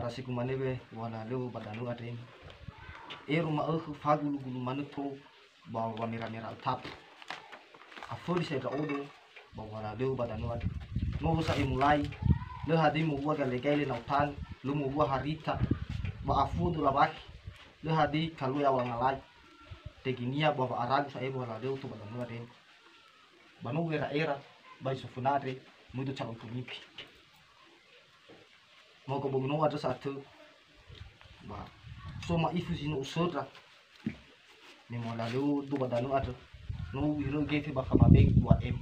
rasi kumanebe wala leo badanu adren eru ma fagulu gulu manuto bawa mera tap afori se ga odo bawa leo badanu ad no sa mulai le hadi mu gua gale nautan lu mu gua harita ba afudu labak le hadi kalu ya wangalai teginia bawa aragu sa ebo wala leo to badanu adren banu era bai sofunare muito calon punipi mau ko bogno ada satu ba so ma ifu sino usodra ni mo lalu do badanu ada no wiro gefe ba kama be 2M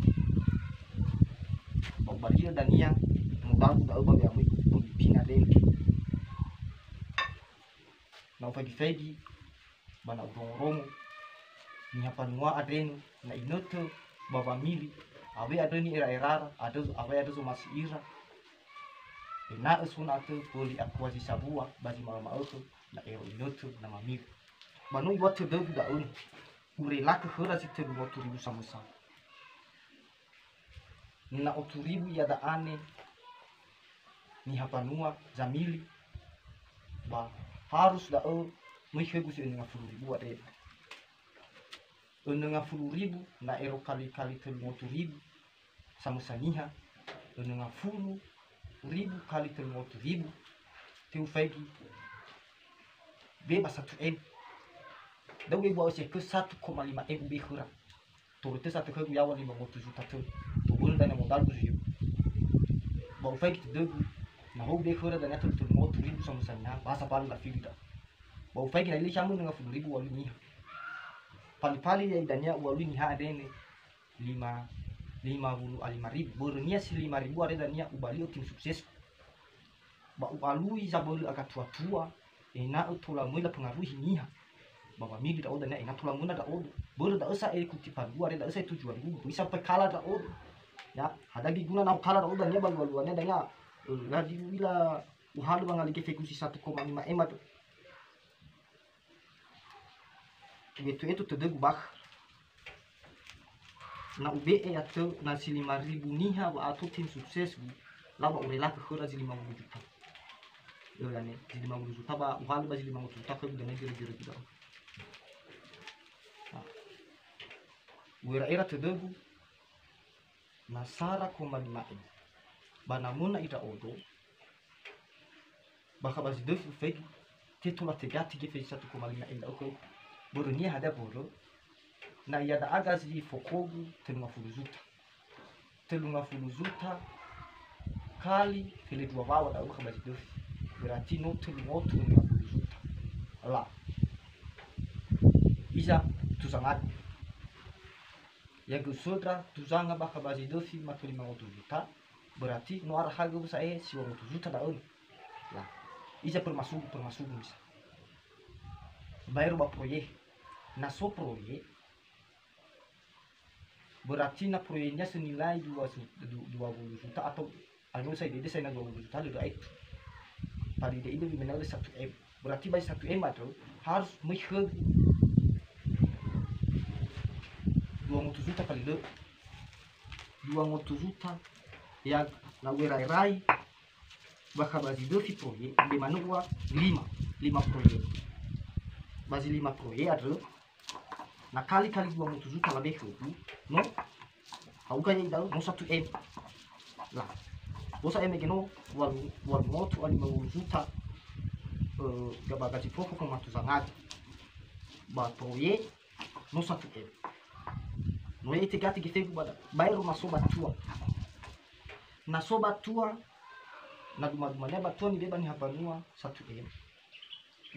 ba badia dania mo dal da ba ya mo pina den na fagi bana rongo ni hapa nwa adren na inoto baba mili abe ada ni era ada abe ada so masih ira na usuna tu poli akwasi sabua bagi mama auto na ero inotu na mamir banu watu do da un ure lak hora situ motu ribu samusa na oturibu ya da ane ni hapanua zamili ba harus da o mihegu si nga fulu ribu ade nga fulu ribu na ero kali tu motu ribu samusa niha nga fulu ribu kali 30.000 teu fegi bebas 1M daw ibu awase ke 1,5M be khura to te satu ke ya wali 50 juta to bul dana modal ku jiu ba fegi de na ho be khura dana 30.000 sama sana basa palu la figida ba fegi na ile shamu nga 10.000 wali ni pali ya dania wali ni ha dene 5.000 bornya si 5.000 ada dania ubali tim sukses ba ubalui zabolu aka tua ena utula muila pengaruhi niha baba migi da oda ena tula muna da odo bolu da usa ikuti pandu ada da usa tujuan gua bisa pekala da odo ya ada guna na kala da oda nya balu-baluannya danya lagi bila uhalu bangali ke fekusi 1,5M ado itu tedegu bah na ube atau nasi 5.000 niha wa atau tim sukses laba urela ke khura 50 juta yo yani 50 juta ba uhal ba 50 juta ke dengan jero kita wira era tedegu nasara koma 5M banamuna ita odo baka bazi defu fegi titula tegati ge fegi 1,5M da ko borunia hada boro na ya da agazi fokogu 30 juta kali kile dua bawa da uka basi dofi berarti no 30 juta lah bisa tusangat ya gusodra tuzanga baka basi dofi matu 50 juta berarti no arah harga bisa 50 juta da un lah isa permasuk bisa bayar ba proyek na so proyek berarti na proyeknya senilai 20 juta atau anu saya ide saya 20 juta udah itu tadi dia itu dimenal 1M berarti by 1M atau harus miheg 20 juta kali le 20 juta yang na werai baka bazi dofi proyek di mana gua 5 proyek bazi 5 proyek adalah na kali 20 juta lebih itu no au kaya daw no 1M lah bosa M geno wal moto ali 50 juta gabagati fofo kama tuzangaga ba proye no 1M no ite gati gifegu bada bayro masoba tua na soba tua na duma batua ni beba ni hapanua 1M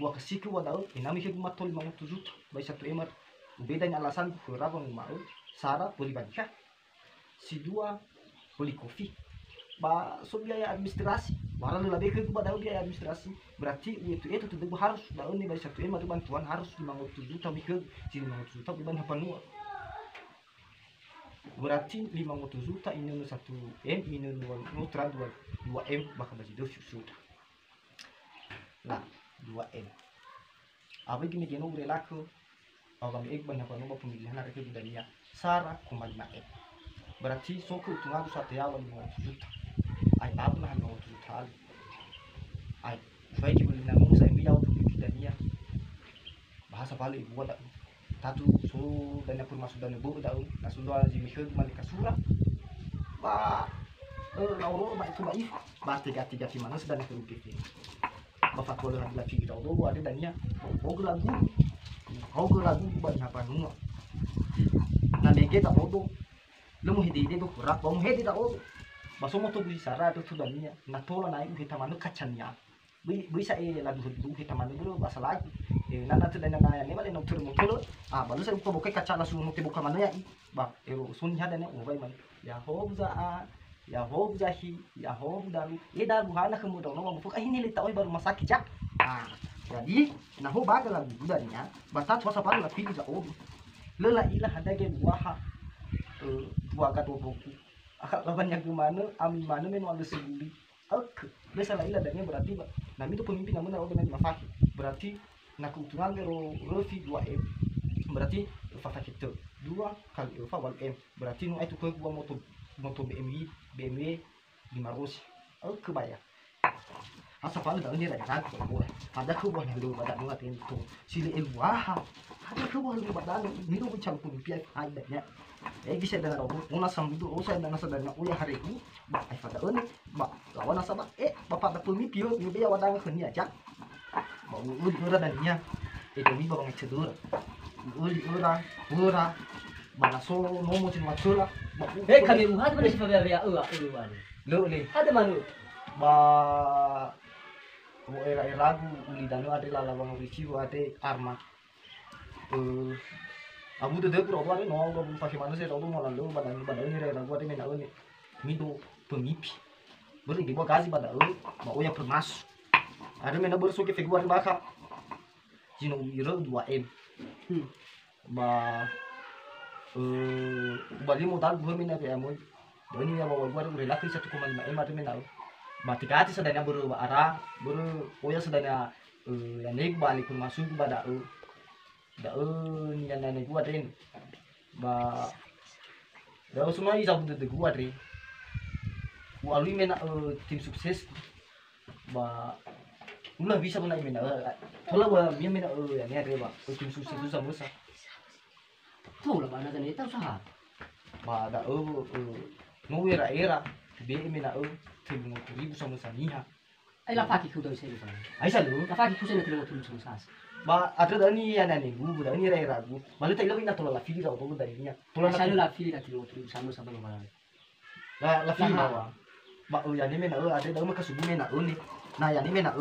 wakasiku wadao inami hegu matol 50 juta bai 1M beda ni alasan kurang mau sara boleh baca si dua beli kopi ba so biaya administrasi barang lebih ke pada biaya administrasi berarti itu tuh harus daun nih dari 1M atau bantuan harus 50 juta ke 50 juta beban hapanua berarti 50 juta ini 1M ini 2M bakal bagi 2 juta nah 2M apa gini gini udah laku kami banyak banget pemilihan hari ke budaya Sarah 5M berarti soko tunggu 1 tahun 50 juta ay apa nah 50 juta ay Fai ki beli nangu sa imbi yau tu dania. Bahasa Bali buat tatu so dana pun masuk dana bu tau nasundwa jimi ke malika sura. Ba lauro ba itu ba if ba tiga di mana sedang ke UPV. Ba fatwa lagi kita do ada dania. Kau lagu ba apa nunga. Na mege ta odo. Lemu hidi de do rak ba mu hidi ta odo. Ba so moto bu sara to dania. Na tola na kita manu kacanya. Bisa lagu hidup kita mana dulu bahasa lagi nana tu dan nana ni mana nuktur muncul baru saya buka buka kaca langsung nukti buka mana ya sun hada ne ubai man ya hobza hi ya hobdaru ida buhana kamu dong ngomong buka ini lita oi baru masak jak jadi nah ho baga lagu budanya batat wasa paru la pilih oh lela ilah ada ke buah buah kado buku akak lawannya gimana ami mana men wala seguli oke biasa ilah dan berarti nah itu pemimpin namun orang dengan mafaki berarti nak keuntungan Rofi 2M berarti fakta kita 2 kali Alfa wal M berarti nu itu ke gua motor BMW 500 kebayang asa paling dah ni dah kan ada ke gua yang lu pada nu atin tu sili wah ada ke gua lu pada ni lu bincang pun piai ada nya bisa dengar aku una sambudu saya dengan saudara uya hari ini ba ai pada ini ba lawan asaba bapak da pemimpin ni dia wadang khani aja ba uli ura dan nya itu ni babang cedur uli ura mana so nomo cin matula kami muhat mana siapa biar lo le ada manu ba era lagu uli danu ada lalawang review ada arma abu tu dapur orang ni no, abu pakai mana saya tahu tu malam tu badan ni rela gua tu mena ni, mido pemimpin, beri di bawah kasih badan mau yang permas, ada mena bersu ke figuran baka, jino iro 2M, bali modal gua mena kayak mau, doni ya bawa gua tu rela kisah 1,5M ada mena, tiga hati sedangnya arah, oya sedangnya yang naik balik masuk badan daun yang nenek gua deh, daun semua isa butuh gua deh, gua alui mena tim sukses, ulah bisa pun mena, kalau dia mena yang ni ada tim sukses tu sama sah, tu lah mana kan itu sah, daun mau era dia mena tim ribu sama sah niha, ay lafaki kudo saya lupa, ay salu, lafaki kudo nak terima sama sah. ada dani ya nani gua dani raya ragu malu tak ilang ina tola la fili tau dari nya tola la fili nak terima sama mana la fili bawa ya ni mena ada dah maka subuh mena ni nah ya ni mena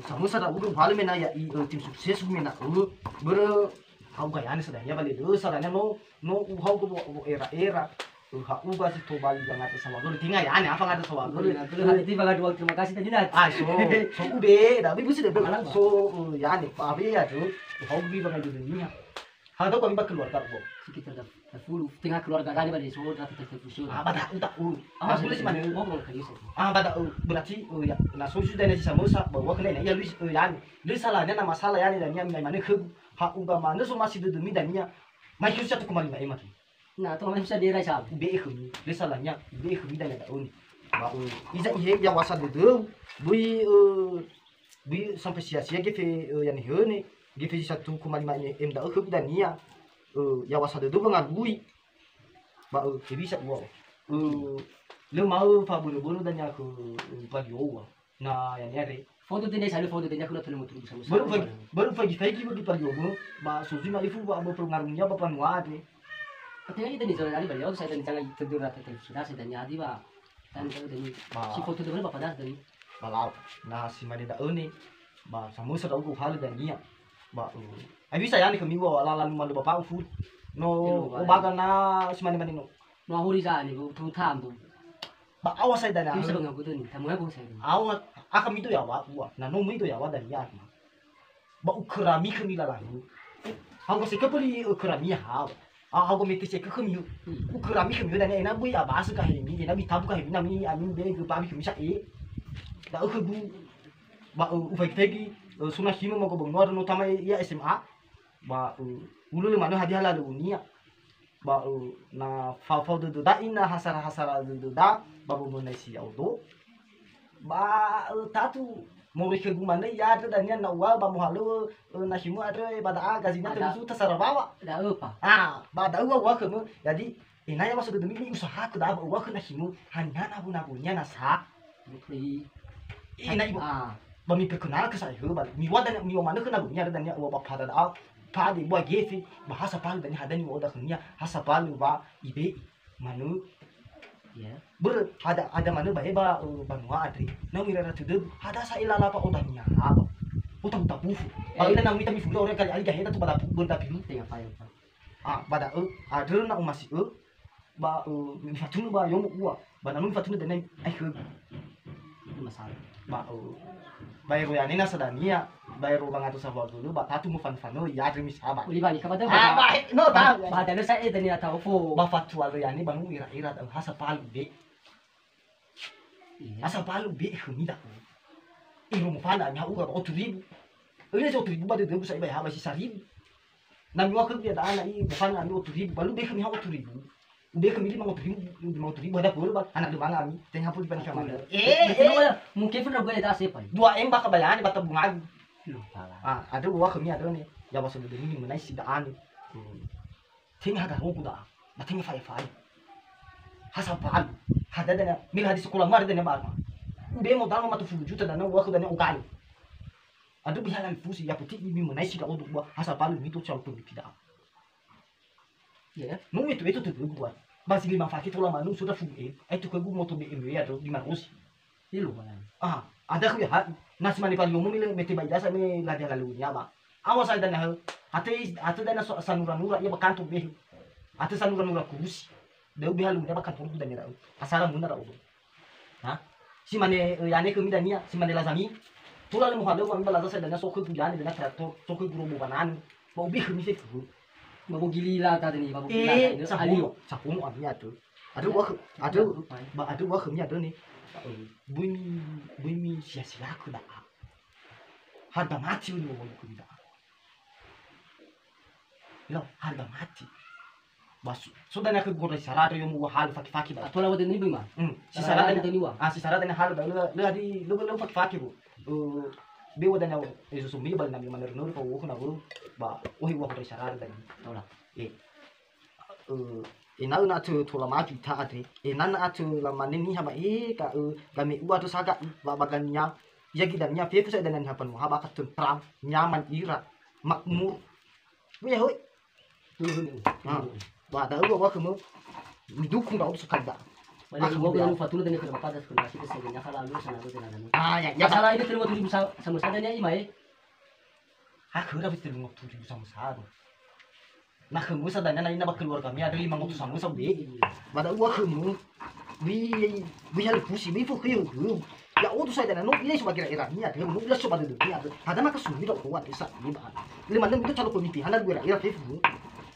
sama sada udah paling mena ya tim sukses mena kau gaya ni sedang ya balik sadanya no kau era ubah si to balik banget sama gue tinggal ya aneh apa nggak ada sama gue hati banget doang terima kasih tadi nak so ube tapi bisa deh so ya aneh tapi ya tuh kau bi banget di dunia hal itu kau keluar kau sekitar 10 tengah keluarga kali pada so dah terfusion pada utak boleh sih mana ngobrol kali sih pada berarti ya nah so sudah nasi sama bawa kalian ya lu salahnya nama salah ya nih dan yang mana ke ubah mana so masih demi dan nya masih satu kembali mbak mati. Nah, tu macam bisa dia rasa. Bekhumi, lesalahnya bekhumi dah ada oni. Baru, isa ihe yang wasa dulu, bui sampai sia-sia gefe yang ini, gefe 1,5 M dah khum dan nia, yang wasa dulu mengagui. Baru, bisa gua. Lu mau fabulu dan yang aku bagi gua. Nah, yang ni foto dia selalu foto dia aku nak tolong tu sama. Baru pagi bagi bagi gua, bah susu malifu apa pengaruhnya apa pengaruh Ketika kita di zona tadi beliau saya dan jangan tidur rata terus sudah saya tanya adi pak dan kalau dari si foto itu berapa dah dari balap nah si mana dah ni sama sudah aku hal dan dia bisa ya ni kami bawa lalu malu bapak food no bagan na si mana no huri sah ni tu tham tu awas saya dan bisa mengaku tu ni tamu aku saya awas akam itu ya wa nah no itu ya wa dan ya ukurami kami lalu aku sih kepuli ukurami ha aku mikir cek kami ukurami kami dan enak bui abas kah ini enak bitabu kah ini nami amin beg pami kami sah dah aku bu ufak tegi sunah hino mau kebongor no tamai ya SMA ulu mana hadiah lalu ni na fau tu dah ina hasara tu dah babu munai si auto tatu mau ke gumana ya ada dan na wa ba mo halu na himu ada pada gazinya terus terserah bawa Ada apa? pada wa kamu jadi ina ya masuk demi usaha ke da wa ke na himu hanya na punya na sa Bukti. ina ibu Ah. bami perkenal ke saya ba mi wa dan mi wa mana ke na punya dan ya wa ba pada da pada buat gefi bahasa palu dan hadani wa da kunya hasa palu ba ibe manu Ya. ada mana bae ba banua adri na mira tudu ada sa ilala pa odanya apa uta bufu ila na mita mi fulo ore kali ali gaheta tu pada bunda pilu Tengah file. pada ada na umasi ba mi fatunu ba yomu uwa ba na mi fatunu de nai ai ke Itu masalah. ba bayro ya nina sadania bayro bangatu sa dulu ba tatu mu fan fano ya adri mi saba Uli balik kapan tuh? ba no ta Bahada lu saya tadi tahu po. ba fatwa lo ya ni bangu ira ira da hasa palu be Iya. asa palu be humida iru mo fana nya uga ba 8,000 ele so 8,000 ba de debu sa iba ha ba si 1,000 na mi wakil dia da ana i mo fana mi 8,000 balu be kami ha 8,000 ube kami di 5,000 ada pur ba anak de banga mi ten ha pur ban kama Mungkin pun gue ada siapa? 2M ba kabayani ba tabungan Salah. ada wa kami ada ni ya ba so de ni menai si da ani ting ha da ro da ba ting fa fa hasa palu hada da mil hadis sekolah mar da ne ba ube mo dalo matu fu juta da na wa da ne ukali adu bihala fusi ya puti mi menai si da odu ba hasa palu mi to chal pun tidak Iya. não itu tuh gua masih lima fakir tuh lama nu sudah full itu ke gua motor BMW atau di mana sih Ini lu kan. ada aku ya nasi mani pali umum ini meti bayi dasar ini lada lalu nyama awas ada nah hati dana sanura nura ya bakan tuh beh hati sanura nura kurus deu beh halu ya bakan tuh dan ya asara muna rau si mane yane kemi dania si mane lazami tuh lalu mau halu kami belajar saya dana sokul tujuan dana traktor sokul guru bukanan mau beh kemi sih Babu gila tadi nih, babu gila. Sapung artinya tuh. Ada gua kemnya ada nih. Bumi sia-sia aku dah. Harga mati ini mau aku dah. Lo harga mati. Bas, sudah nak gua syarat yang mau hal fakir-fakir. Atau lewat ini bima. Si syarat ini wa. si syarat ini hal dah. Lo hadi lo fakir bu. Bewa dan itu sumbi bal nabi mana nur kau aku nabu ba ohi wa kau syarat dan Tahu lah. ina na tu tu lama kita ade ina na tu lama ni hama ka kami uwa tu saga ba baganya ya gidanya fe saya dengan hapan muha bakat tentram nyaman ira makmur punya hoi ba da uwa kamu dukung da sekada Balik gua bilang fatuna dan ke bapak das kunasi ke segenya kalau lu sana lu jalan. ya Salah ini terima tujuh sama sadanya imai. aku udah bisa ngomong 7 sama satu nah kamu sadanya na bakal keluar kami ada 500 sama sabe pada uwa kamu wi hal pusi wi fu kayu ya udah saya dan no ile sebagai irania dia no ile sebagai dunia ada maka sumi dok kuat bisa ni ba lima itu calo komiti hanan gue ira fefu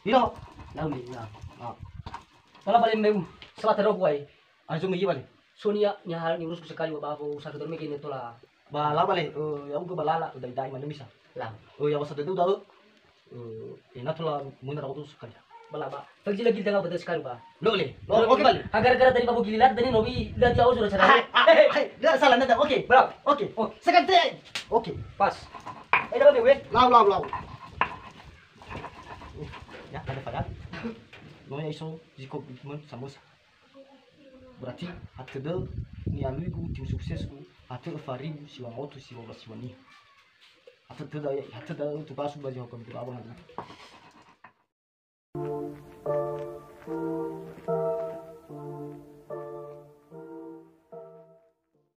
ilo Lalu ni. Kalau balik mem salah terus gue. ayo ngi balik Sonia nyahal ni urus sekali babu satu dormi gini tu lah. bala balik ya udah balala udah dai mana bisa Lang. ya wasat itu dah ina tulah munir aku tuh sekali Balaba. Pagi lagi tengah betul sekali ba. Boleh. Oke balik. Gara-gara tadi babu gililat tadi nobi lihat jauh sudah cara. Dah salah nada. Oke. Berapa? Oke. Sekali. Oke. Pas. Dah babu weh. Lau. Ya, ada pada. Noya iso jiko men samosa. Berarti hati deh ni amigo tim suksesku hati faribu siwa moto siwa basiwani. Hati deh tu basu baju hukum tu abang lagi.